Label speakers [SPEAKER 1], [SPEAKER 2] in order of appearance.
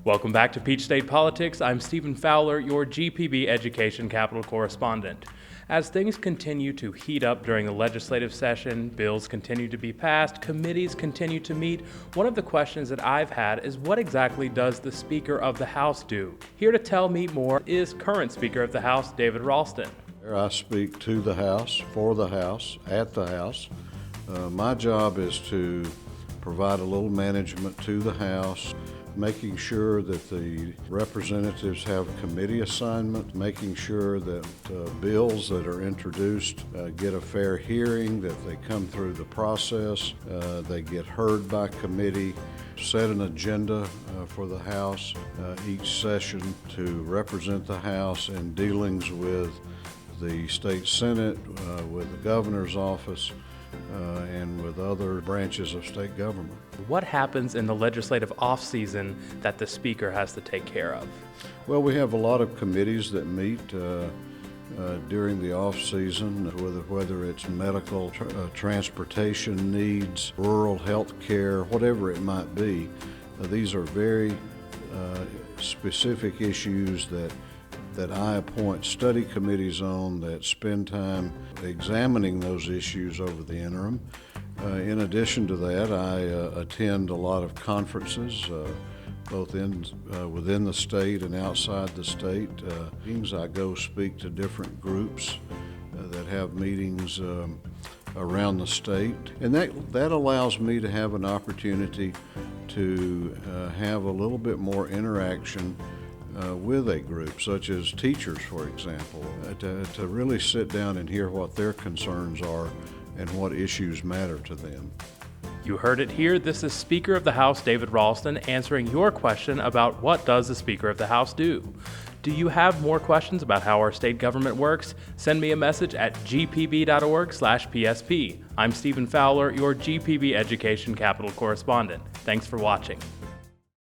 [SPEAKER 1] Welcome back to Peach State Politics. I'm Stephen Fowler, your GPB Education Capital correspondent. As things continue to heat up during the legislative session, bills continue to be passed, committees continue to meet, one of the questions that I've had is what exactly does the Speaker of the House do? Here to tell me more is current Speaker of the House, David Ralston.
[SPEAKER 2] I speak to the House, for the House, at the House. My job is to provide a little management to the House, making sure that the representatives have committee assignment, making sure that bills that are introduced get a fair hearing, that they come through the process, they get heard by committee, set an agenda for the House each session to represent the House in dealings with the state Senate, with the governor's office, and with other branches of state government.
[SPEAKER 1] What happens in the legislative off-season that the Speaker has to take care of?
[SPEAKER 2] Well, we have a lot of committees that meet during the off-season, whether it's medical, transportation needs, rural health care, whatever it might be. These are very specific issues that I appoint study committees on that spend time examining those issues over the interim. In addition to that, I attend a lot of conferences, both within the state and outside the state. I go speak to different groups that have meetings around the state, and that allows me to have an opportunity to have a little bit more interaction with a group, such as teachers, for example, to really sit down and hear what their concerns are and what issues matter to them.
[SPEAKER 1] You heard it here. This is Speaker of the House David Ralston answering your question about what does the Speaker of the House do. Do you have more questions about how our state government works? Send me a message at gpb.org/PSP. I'm Stephen Fowler, your GPB Education Capital correspondent. Thanks for watching.